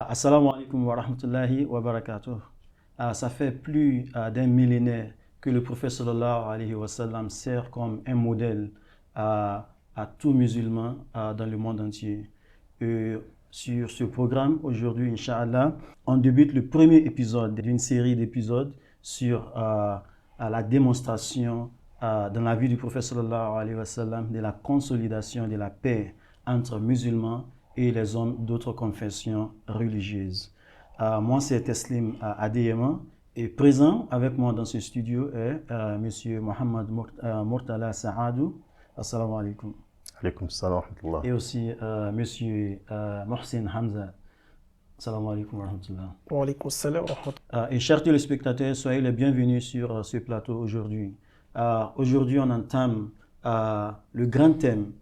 Assalamu alaikum wa rahmatullahi wa barakatuh. Ça fait plus d'un millénaire que le prophète sallallahu alayhi wa sallam sert comme un modèle à tout musulman dans le monde entier. Sur ce programme, aujourd'hui, Inch'Allah, on débute le premier épisode d'une série d'épisodes sur la démonstration dans la vie du prophète sallallahu alayhi wa sallam de la consolidation de la paix entre musulmans et les hommes d'autres confessions religieuses. Moi, c'est Teslim Adeyema, et présent avec moi dans ce studio est M. Mohamed Murtala Saadou. Assalamu alaikum. Alaikum salam wa rahmatullah. Et aussi M. Mohsin Hamza. Assalamu alaikum wa rahmatullah. Wa alaikum salam wa rahmatullah. Et chers téléspectateurs, soyez les bienvenus sur ce plateau aujourd'hui. Aujourd'hui, on entame le grand thème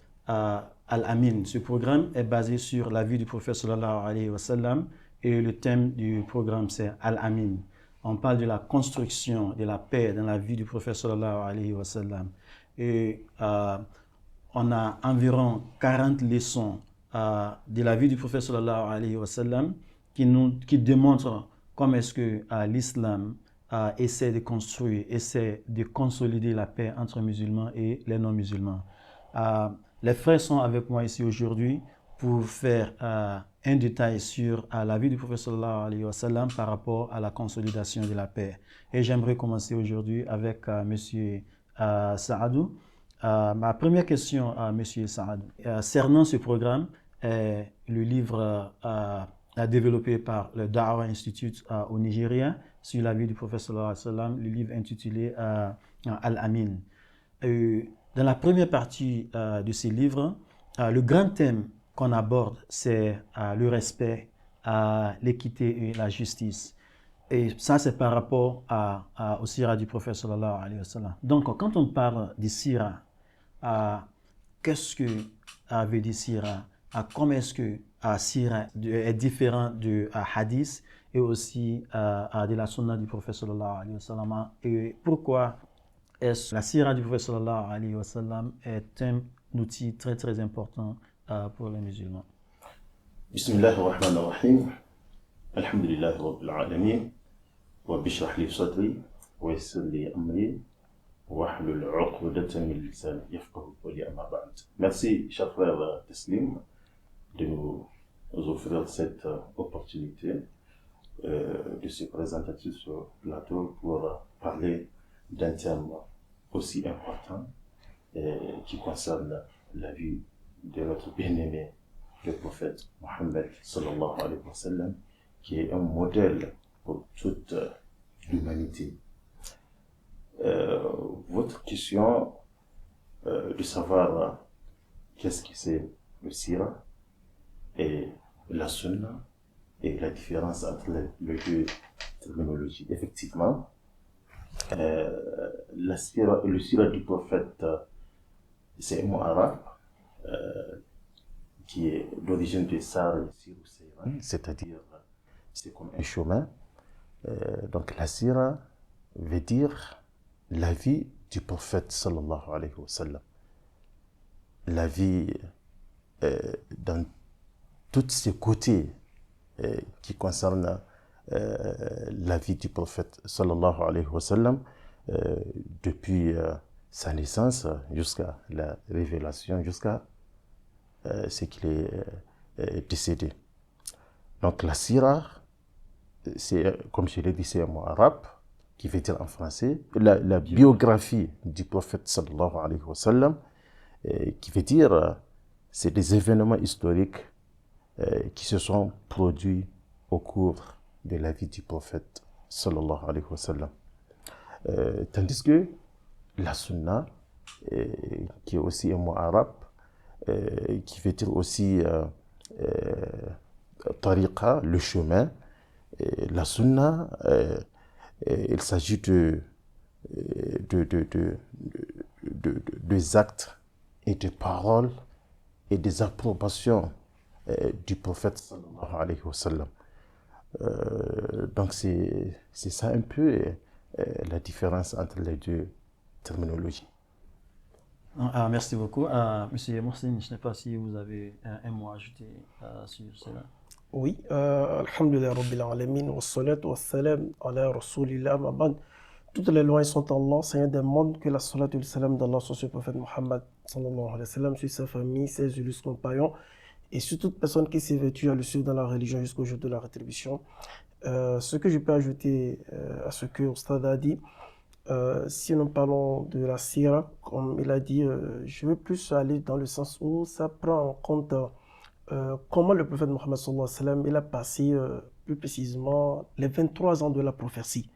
Al-Amin. Ce programme est basé sur la vie du prophète sallallahu alayhi wa sallam et le thème du programme c'est Al-Amin. On parle de la construction de la paix dans la vie du prophète sallallahu alayhi wa sallam. Et on a environ 40 leçons de la vie du prophète sallallahu alayhi wa sallam qui démontrent comment est-ce que l'islam essaie de construire, essaie de consolider la paix entre musulmans et les non-musulmans. Les frères sont avec moi ici aujourd'hui pour faire un détail sur la vie du prophète sallallahu alayhi wa sallam par rapport à la consolidation de la paix. Et j'aimerais commencer aujourd'hui avec M. Saadou. Ma première question à M. Saadou. Cernant ce programme, le livre développé par le Da'wah Institute au Nigeria sur la vie du prophète sallallahu alayhi wa sallam, le livre intitulé Al-Amin. Dans la première partie de ces livres, le grand thème qu'on aborde, c'est le respect, l'équité et la justice. Et ça, c'est par rapport au sira du prophète sallallahu alayhi wa sallam. Donc, quand on parle du sira, qu'est-ce que veut dire sira? Comment est-ce que sira est différent du hadith et aussi de la sunna du prophète sallallahu alayhi wa sallam? Et pourquoi la sira du prophète sallallahu alayhi wa sallam est un outil très très important pour les musulmans? Bismillah ar-Rahman ar-Rahim. Alhamdulillah Rabbil Alamin. Wa bishrah li sadri wa yassir li amri wa hlul 'uqdatan min lisani yafqahu qawli amma ba'd. Merci, cher frère Teslim, de nous offrir cette opportunité de se présenter sur ce plateau pour parler d'un thème aussi important qui concerne la vie de notre bien-aimé, le prophète Mohammed sallallahu alayhi wa sallam, qui est un modèle pour toute l'humanité. Votre question de savoir qu'est-ce que c'est le sira et la sunna et la différence entre les deux terminologies. Effectivement, le sira du prophète, c'est un mot arabe qui est d'origine de Sar, c'est-à-dire c'est comme un chemin. Donc la sira veut dire la vie du prophète sallallahu alayhi wa sallam. La vie dans tous ses côtés qui concernent la vie du prophèt sallallahu alayhi wa sallam depuis sa naissance jusqu'à la révélation, jusqu'à ce qu'il est décédé. Donc la sira, c'est, comme je l'ai dit, c'est un mot arabe qui veut dire en français la biographie du prophète sallallahu alayhi wa sallam, qui veut dire c'est des événements historiques qui se sont produits au cours de la vie du prophète sallallahu alayhi wa sallam. Tandis que la sunna, qui est aussi un mot arabe, qui veut dire aussi tariqa, le chemin. La sunna, il s'agit des actes et des paroles et des approbations du prophète sallallahu alayhi wa sallam. Donc c'est ça un peu la différence entre les deux terminologies. Merci beaucoup. Monsieur Mohsin, je ne sais pas si vous avez un mot à ajouter sur cela. Oui, Alhamdulillah Rabbil Alamin, wa salatu wa salam ala Rasulillah, ma bad. Toutes les lois sont Allah, Seigneur des mondes, que la salatu et le salam d'Allah sur ce prophète Muhammad, sallallahu alayhi wa sallam, sur sa famille, ses illustres compagnons, et sur toute personne qui s'est vêtue à le suivre dans la religion jusqu'au jour de la rétribution. Ce que je peux ajouter à ce que Ustad a dit, si nous parlons de la sira, comme il a dit, je veux plus aller dans le sens où ça prend en compte comment le prophète Mohammed sallallahu alayhi wa sallam, il a passé plus précisément les 23 ans de la prophétie.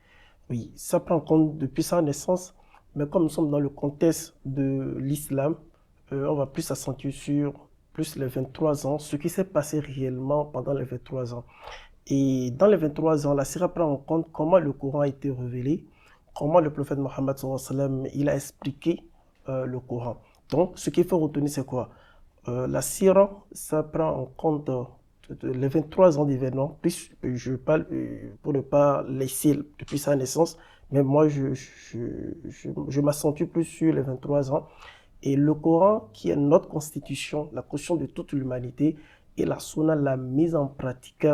Oui, ça prend en compte depuis sa naissance, mais comme nous sommes dans le contexte de l'islam, on va plus s'accentuer sur plus les 23 ans, ce qui s'est passé réellement pendant les 23 ans. Et dans les 23 ans, la sira prend en compte comment le Coran a été révélé, comment le prophète Mohammed sallallahu alayhi wa sallam, il a expliqué le Coran. Donc, ce qu'il faut retenir, c'est quoi? La sira, ça prend en compte les 23 ans d'événements, plus je parle pour ne pas laisser depuis sa naissance, mais moi je m'accentue plus sur les 23 ans. Et le Coran, qui est notre constitution, la constitution de toute l'humanité, et la sunna, la mise en pratique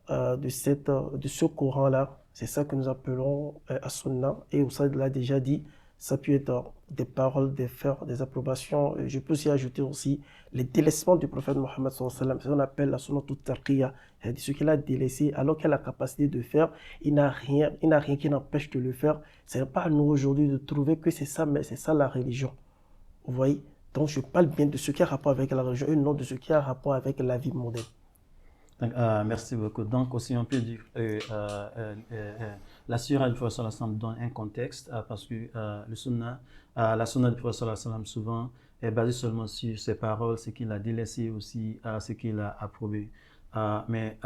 de ce Coran-là, c'est ça que nous appelons as-sunna. Et Oustad l'a déjà dit, ça peut être des paroles, des faits, des approbations. Je peux aussi ajouter aussi les délaissements du prophète Mohammed sallallahu alayhi wa sallam. C'est ce qu'on appelle la sunna tout-tarqiya. C'est-à-dire ce qu'il a délaissé, alors qu'il a la capacité de faire, il n'a rien qui n'empêche de le faire. Ce n'est pas à nous aujourd'hui de trouver que c'est ça, mais c'est ça la religion. Vous voyez? Donc je parle bien de ce qui a rapport avec la religion et non de ce qui a rapport avec la vie moderne. Donc, merci beaucoup. Donc, aussi, on peut dire la sira du prophète sallallahu alayhi wa sallam donne un contexte parce que la sunna du prophète sallallahu alayhi wa sallam souvent est basée seulement sur ses paroles, ce qu'il a délaissé aussi, ce qu'il a approuvé. Mais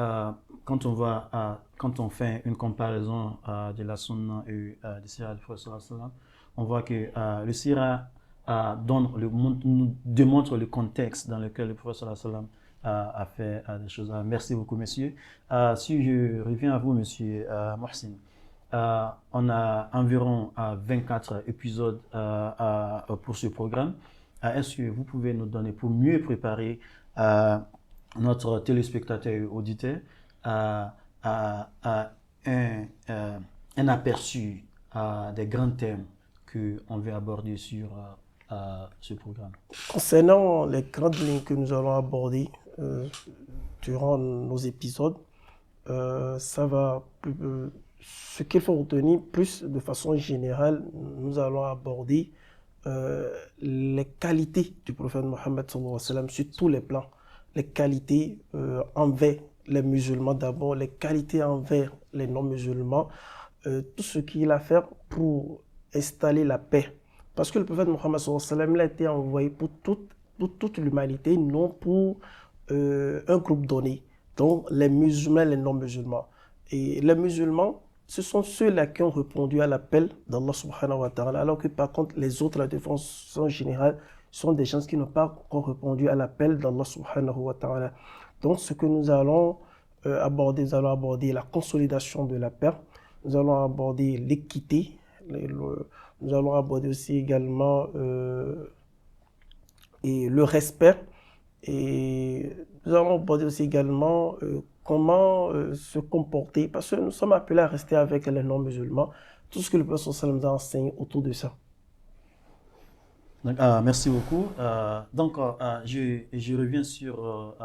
quand on fait une comparaison de la sunna et du sira du prophète sallallahu alayhi wa sallam, on voit que le sira nous démontre le contexte dans lequel le prophète sallallahu alayhi wa sallam a fait des choses. Merci beaucoup, monsieur. Si je reviens à vous, monsieur Mohsin, on a environ 24 épisodes pour ce programme. Est-ce que vous pouvez nous donner, pour mieux préparer notre téléspectateur et auditeur, un aperçu des grands thèmes qu'on veut aborder sur ce programme? Concernant les grandes lignes que nous allons aborder durant nos épisodes, ça va ce qu'il faut retenir plus de façon générale, nous allons aborder les qualités du prophète Mohammed sallallahu alayhi wa sallam sur tous les plans. Les qualités envers les musulmans d'abord, les qualités envers les non-musulmans, tout ce qu'il a fait pour installer la paix. Parce que le prophète Mohammed sallallahu alayhi wa sallam, il a été envoyé pour toute l'humanité, non pour un groupe donné, donc les musulmans, les non-musulmans. Et les musulmans, ce sont ceux-là qui ont répondu à l'appel d'Allah subhanahu wa ta'ala, alors que par contre les autres, la défense en général, sont des gens qui n'ont pas encore répondu à l'appel d'Allah subhanahu wa ta'ala. Donc ce que nous allons aborder, nous allons aborder la consolidation de la paix, nous allons aborder l'équité, nous allons aborder aussi également et le respect, et nous allons aborder aussi également comment se comporter, parce que nous sommes appelés à rester avec les non-musulmans, tout ce que le prophète sallallahu alayhi wa sallam enseigne autour de ça. Donc, merci beaucoup. Donc, je reviens sur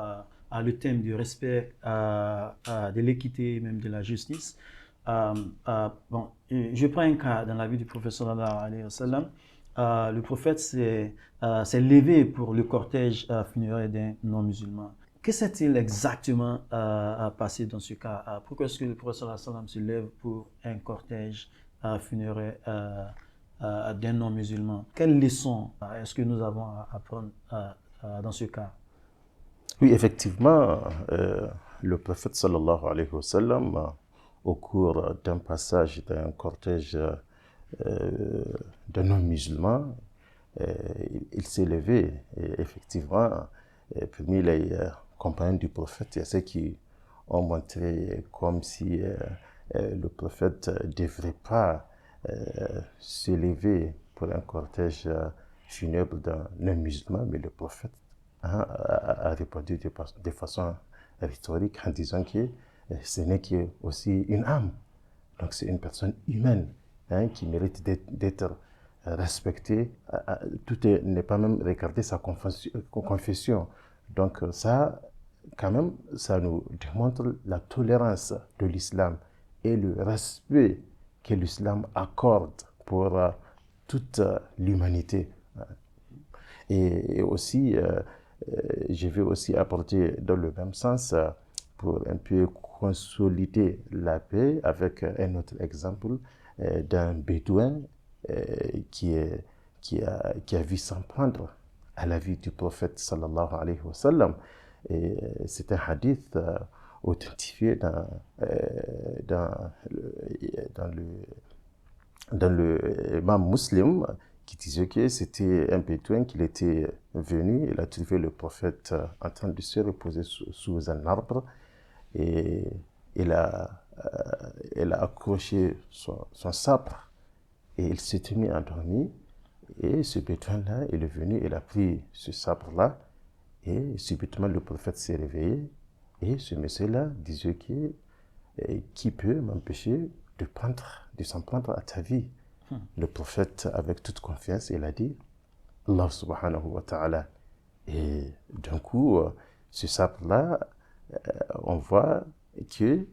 le thème du respect, de l'équité, même de la justice. Bon, je prends un cas dans la vie du prophète sallallahu alayhi wa sallam. Le prophète s'est levé pour le cortège funéraire d'un non-musulman. Que s'est-il exactement passé dans ce cas? Pourquoi est-ce que le prophète sallallahu alayhi wa sallam se lève pour un cortège funéraire d'un non-musulman? Quelles leçons est-ce que nous avons à apprendre dans ce cas? Oui, effectivement, le prophète sallallahu alayhi wa sallam, au cours d'un passage d'un cortège d'un non-musulman, il s'est levé. Et effectivement, parmi les compagnons du prophète, il y a ceux qui ont montré comme si le prophète ne devrait pas se lever pour un cortège funèbre d'un non-musulman, mais le prophète a répondu de façon rhétorique en disant que ce n'est que aussi une âme. Donc c'est une personne humaine qui mérite d'être respectée. Tout n'est pas même regarder sa confession. Donc ça, quand même, ça nous démontre la tolérance de l'islam et le respect que l'islam accorde pour toute l'humanité. Et aussi, je vais aussi apporter dans le même sens pour un peu consolider la paix avec un autre exemple d'un bédouin qui a vu s'en prendre à la vie du prophète sallallahu alayhi wa sallam. Et c'est un hadith authentifié dans le Imam Muslim, qui disait que c'était un bédouin qu'il était venu, il a trouvé le prophète en train de se reposer sous un arbre et il a accroché son sabre et il s'était mis endormi. Et ce bédouin-là, il est venu, il a pris ce sabre-là et subitement le prophète s'est réveillé et ce monsieur-là disait que qui peut m'empêcher de s'en prendre à ta vie. Le prophète, avec toute confiance, il a dit Allah subhanahu wa ta'ala. Et d'un coup, ce sabre-là, on voit que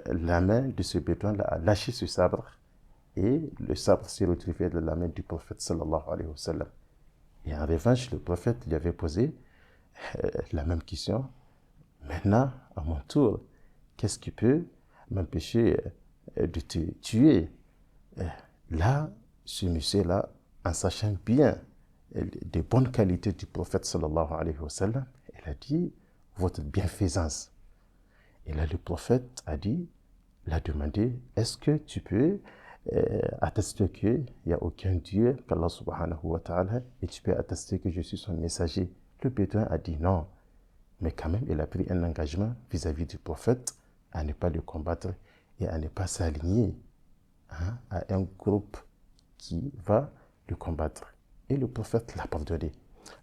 la main de ce bédouin-là a lâché ce sabre et le sabre s'est retrouvé dans la main du prophète sallallahu alayhi wa sallam. Et en revanche, le prophète lui avait posé la même question. Maintenant, à mon tour, qu'est-ce qui peut m'empêcher de te tuer? Là, ce monsieur-là, en sachant bien les bonnes qualités du prophète sallallahu alayhi wa sallam, il a dit votre bienfaisance. Et là, le prophète l'a demandé, est-ce que tu peux attester qu'il n'y a aucun Dieu qu'Allah subhanahu wa ta'ala et tu peux attester que je suis son messager? Le bédouin a dit non, mais quand même, il a pris un engagement vis-à-vis du prophète à ne pas le combattre et à ne pas s'aligner à un groupe qui va le combattre. Et le prophète l'a pardonné.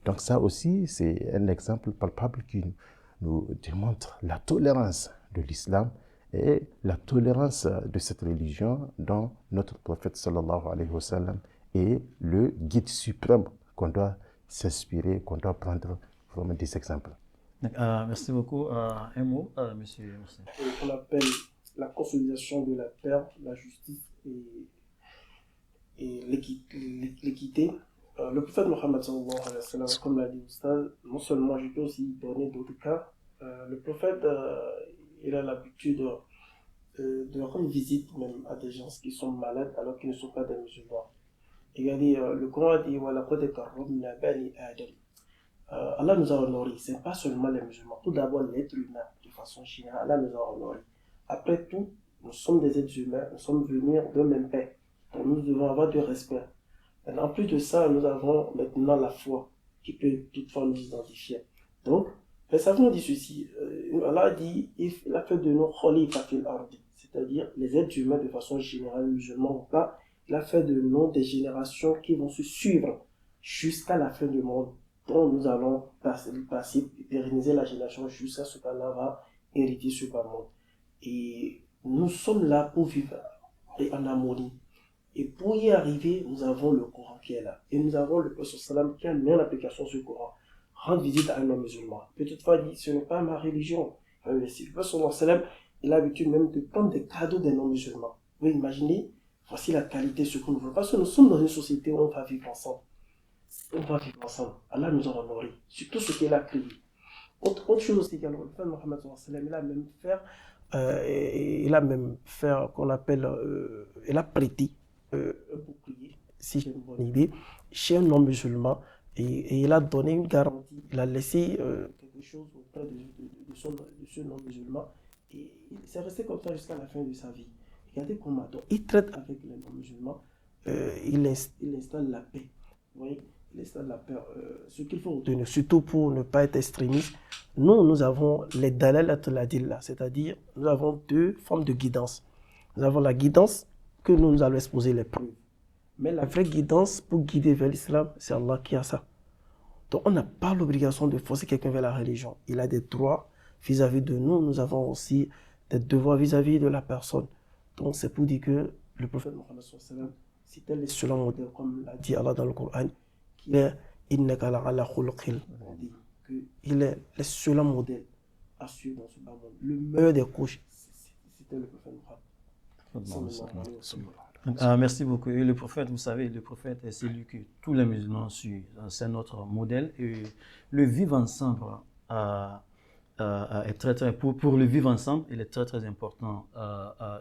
Donc ça aussi, c'est un exemple palpable qui nous démontre la tolérance de l'islam et la tolérance de cette religion dont notre prophète sallallahu alayhi wa sallam est le guide suprême qu'on doit s'inspirer, qu'on doit prendre vraiment des exemples. Merci beaucoup. Un mot, monsieur Moussa. On appelle la consolidation de la paix, la justice et l'équité. Le prophète Mohammed sallallahu alayhi wa sallam, comme l'a dit Oustaz, non seulement, je peux aussi donner d'autres cas. Le prophète, il a l'habitude de rendre visite même à des gens qui sont malades alors qu'ils ne sont pas des musulmans. Il a dit, le Coran a dit Allah nous a honorés, ce n'est pas seulement les musulmans, tout d'abord l'être humain de façon générale, Allah nous a honorés. Après tout, nous sommes des êtres humains, nous sommes venus d'un même père, donc nous devons avoir du respect. Et en plus de ça, nous avons maintenant la foi qui peut toutefois nous identifier. Donc, les savants disent ceci, Allah a dit, il a fait de nous khalifa fil ardi, c'est-à-dire les êtres humains de façon générale, musulmans ou pas, il a fait de nous des générations qui vont se suivre jusqu'à la fin du monde. Donc nous allons passer, pérenniser la génération jusqu'à ce qu'Allah va hériter ce bas monde. Et nous sommes là pour vivre en harmonie. Et pour y arriver, nous avons le Coran qui est là. Et nous avons le Prophète sallam qui a mis en application ce Coran. Rendre visite à un homme musulman. Peut toutefois dire, ce n'est pas ma religion. Le Prophète sallam, il a l'habitude même de prendre des cadeaux des non-musulmans. Vous imaginez, voici la qualité, ce que nous voulons. Parce que nous sommes dans une société où on va vivre ensemble. On va vivre ensemble. Allah nous a honorés. Sur tout ce qu'il a créé. Autre chose aussi, le prophète Mohammed sallam, il a même fait qu'on appelle, il a prêté un bouclier, si j'ai une bonne idée, chez un non-musulman et il a donné une garantie, il a laissé quelque chose auprès de ce non-musulman et il s'est resté comme ça jusqu'à la fin de sa vie. Regardez comment donc, il traite avec les non-musulmans, il installe la paix. Vous voyez, il installe la paix. Ce qu'il faut retenir, surtout pour ne pas être extrémiste, nous avons les dalal at-ladilla, c'est-à-dire nous avons deux formes de guidance. Nous avons la guidance que nous allons exposer les preuves. Mais la vraie guidance pour guider vers l'islam, c'est Allah qui a ça. Donc on n'a pas l'obligation de forcer quelqu'un vers la religion. Il a des droits vis-à-vis de nous, nous avons aussi des devoirs vis-à-vis de la personne. Donc c'est pour dire que le prophète Mohammed sallallahu alayhi wa sallam, c'était l'excellent modèle, comme l'a dit Allah dans le Coran, qu'il est innaka la'ala khuluqil azim, qu'il est l'excellent modèle à suivre dans ce bas monde. Le meilleur des coachs, c'était le prophète Mohammed sallallahu alayhi wa sallam. Merci beaucoup. Et le prophète, vous savez, le prophète est celui que tous les musulmans suivent. C'est notre modèle. Et le vivre ensemble est très pour le vivre ensemble, il est très important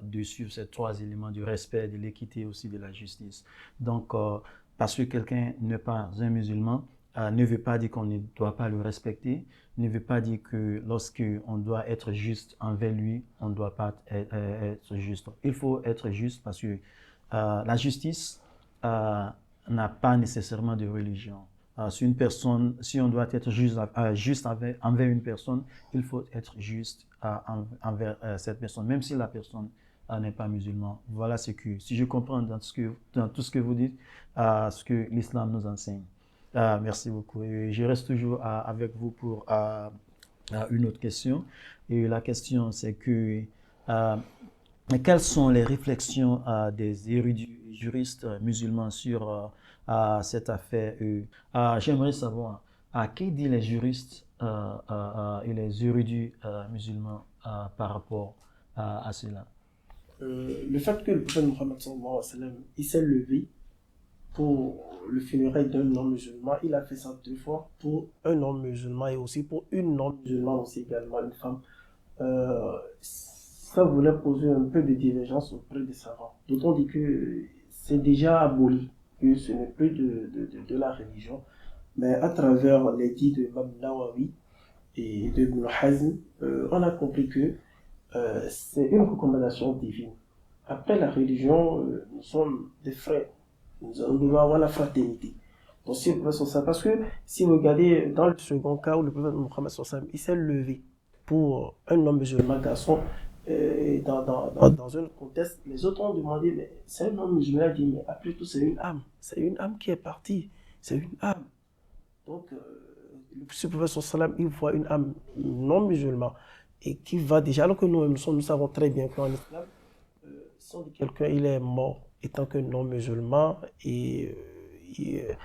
de suivre ces trois éléments du respect, de l'équité aussi de la justice. Donc, parce que quelqu'un n'est pas un musulman, ne veut pas dire qu'on ne doit pas le respecter, ne veut pas dire que lorsqu'on doit être juste envers lui, on ne doit pas être juste. Il faut être juste parce que la justice n'a pas nécessairement de religion. Si on doit être juste envers une personne, il faut être juste envers cette personne, même si la personne n'est pas musulman. Voilà ce que, si je comprends dans tout ce que vous dites, ce que l'islam nous enseigne. Merci beaucoup. Et je reste toujours avec vous pour une autre question. Et la question, c'est que quelles sont les réflexions des érudits juristes musulmans sur cette affaire? J'aimerais savoir, qu'est-ce que disent les juristes et les érudits musulmans par rapport à cela? Le fait que le prophète Mohammed sallallahu alayhi wa sallam, il s'est levé pour le funérail d'un non-musulman, il a fait ça 2 fois pour un non-musulman et aussi pour une non-musulmane aussi également, une femme. Ça voulait poser un peu de divergence auprès des savants. D'autant dit que c'est déjà aboli, que ce n'est plus de la religion, mais à travers les dits de Imam Nawawi et de Ibn Hazm, on a compris que c'est une recommandation divine. Après la religion, nous sommes des frères. Nous devons avoir la fraternité. Donc si le prophète ça, parce que si vous regardez dans le second cas où le prophète Mohammed il s'est levé pour un homme musulman garçon, dans un contexte, les autres ont demandé, mais c'est un homme musulman, il dit, mais après tout c'est une âme qui est partie, c'est une âme. Donc le prophète il voit une âme non musulmane et qui va déjà, alors que nous savons très bien qu'en islam, si on dit quelqu'un il est mort étant que non musulman et il est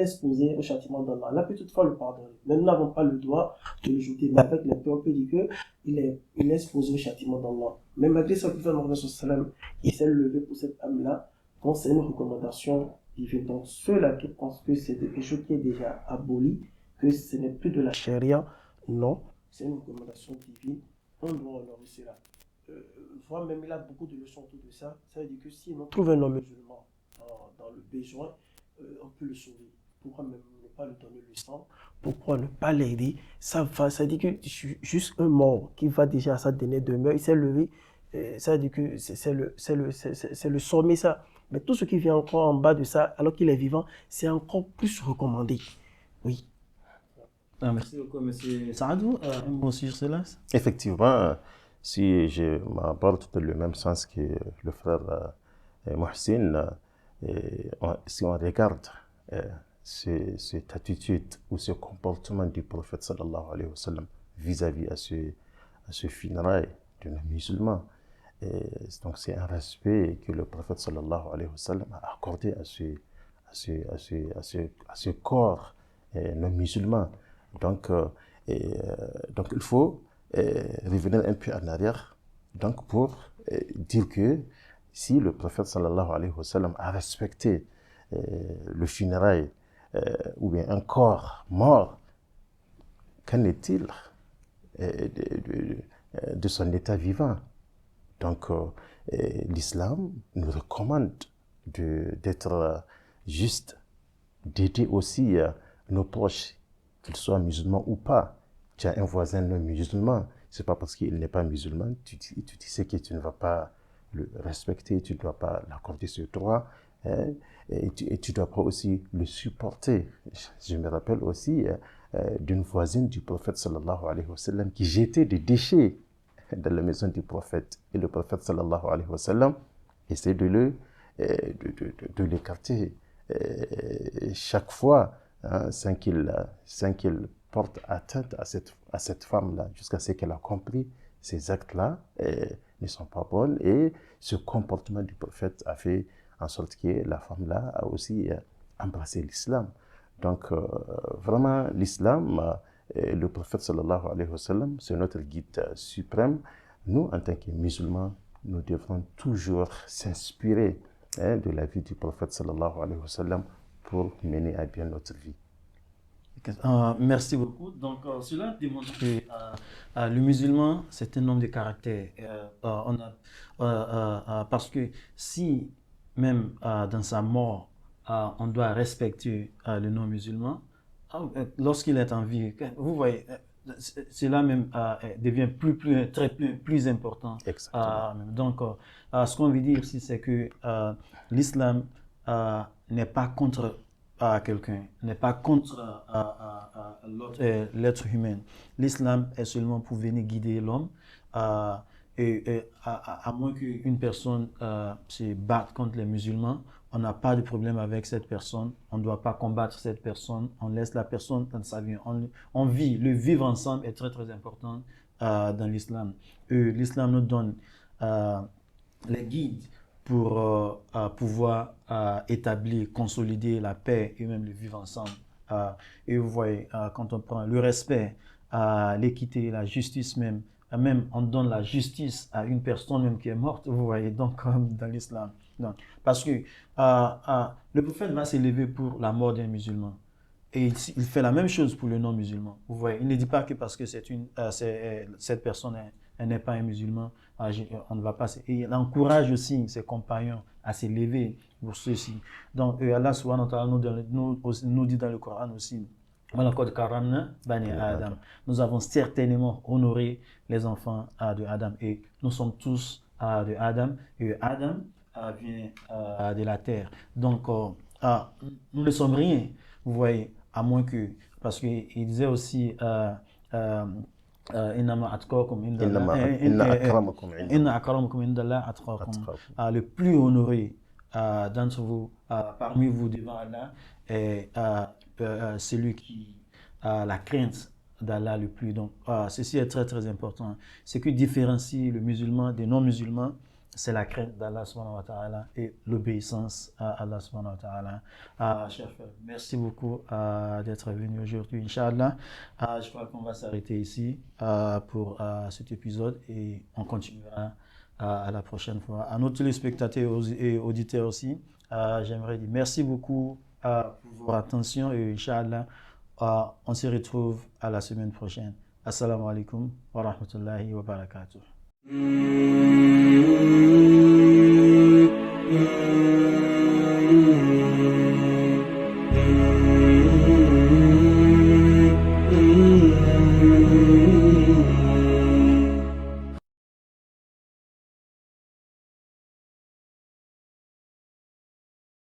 exposé au châtiment d'Allah. Là, peut toutefois le pardonner. Mais nous n'avons pas le droit de le jeter. Mais avec les peurs, on peut dire qu'il est exposé au châtiment d'Allah. Mais malgré ça, le prophète Mohammed il s'est levé pour cette âme-là. Donc, c'est une recommandation divine. Donc, ceux-là qui pensent que c'est quelque chose qui est déjà aboli, que ce n'est plus de la charia, non, c'est une recommandation divine. On doit honorer cela. Voire même, il a beaucoup de leçons autour de ça. Ça veut dire que si on trouve un homme musulman dans le besoin, on peut le sauver. Pourquoi même ne pas lui donner le sang? Pourquoi ne pas l'aider? Ça dit que juste un mort qui va déjà à sa dernière demeure, il s'est levé, ça dit que c'est le sommet ça. Mais tout ce qui vient encore en bas de ça, alors qu'il est vivant, c'est encore plus recommandé. Oui. Merci beaucoup, M. Saadou. Un mot sur cela? Effectivement, si je m'apporte dans le même sens que le frère Mohsin, si on regarde cette attitude ou ce comportement du prophète sallallahu alayhi wa sallam vis-à-vis à ce funérail de nos musulmans, donc c'est un respect que le prophète sallallahu alayhi wa sallam a accordé à ce corps non musulman. Donc il faut revenir un peu en arrière donc pour dire que si le prophète sallallahu alayhi wa sallam a respecté le funérail ou bien un corps mort, qu'en est-il de son état vivant? Donc l'islam nous recommande d'être juste, d'aider aussi nos proches, qu'ils soient musulmans ou pas. Tu as un voisin non musulman, c'est pas parce qu'il n'est pas musulman, tu sais que tu ne vas pas le respecter, tu ne dois pas l'accorder ce droit, hein, et tu dois pas aussi le supporter. Je me rappelle aussi d'une voisine du prophète sallallahu alayhi wa sallam qui jetait des déchets dans la maison du prophète, et le prophète sallallahu alayhi wa sallam essaie de l'écarter chaque fois, hein, sans qu'il porte atteinte à cette femme-là, jusqu'à ce qu'elle a compris ces actes-là ne sont pas bons, et ce comportement du prophète a fait en sorte que la femme-là a aussi embrassé l'islam. Donc, vraiment, l'islam, le prophète sallallahu alayhi wa sallam, c'est notre guide suprême. Nous, en tant que musulmans, nous devrons toujours s'inspirer de la vie du prophète sallallahu alayhi wa sallam pour mener à bien notre vie. Merci beaucoup. Donc, cela démontre que le musulman, c'est un homme de caractère. Parce que si, même dans sa mort, on doit respecter le non-musulman, lorsqu'il est en vie, vous voyez, cela même devient plus important. Donc, ce qu'on veut dire ici, c'est que l'islam n'est pas contre quelqu'un, n'est pas contre l'être humain. L'islam est seulement pour venir guider l'homme, et à moins qu'une personne se batte contre les musulmans, on n'a pas de problème avec cette personne, on ne doit pas combattre cette personne, on laisse la personne dans sa vie, on vit. Le vivre ensemble est très très important dans l'islam. L'islam nous donne les guides pour pouvoir établir, consolider la paix et même le vivre ensemble. Et vous voyez, quand on prend le respect, l'équité, la justice même on donne la justice à une personne même qui est morte, vous voyez, donc comme dans l'islam. Parce que le prophète va s'élever pour la mort d'un musulman. Et il fait la même chose pour le non-musulman. Vous voyez, il ne dit pas que parce que cette personne elle n'est pas un musulman, on ne va pas. Et il encourage aussi ses compagnons à s'élever pour ceux-ci. Donc, Allah subhanahu wa ta'ala nous dit dans le Coran aussi, nous avons certainement honoré les enfants de Adam, et nous sommes tous de Adam, et Adam vient de la terre. Donc, nous ne sommes rien, vous voyez, à moins que, parce qu'il disait aussi, le plus honoré d'entre vous, parmi vous devant Allah, est celui qui a la crainte d'Allah le plus. Donc, ceci est très très important. Ce qui différencie le musulman des non-musulmans, c'est la crainte d'Allah subhanahu wa ta'ala et l'obéissance à Allah subhanahu wa ta'ala. Chers frères, merci beaucoup d'être venu aujourd'hui, Inch'Allah. Je crois qu'on va s'arrêter ici pour cet épisode, et on continuera à la prochaine fois. À nos téléspectateurs et auditeurs aussi, j'aimerais dire merci beaucoup pour votre attention, et Inch'Allah, on se retrouve à la semaine prochaine. Assalamu alaikum wa rahmatullahi wa barakatuh.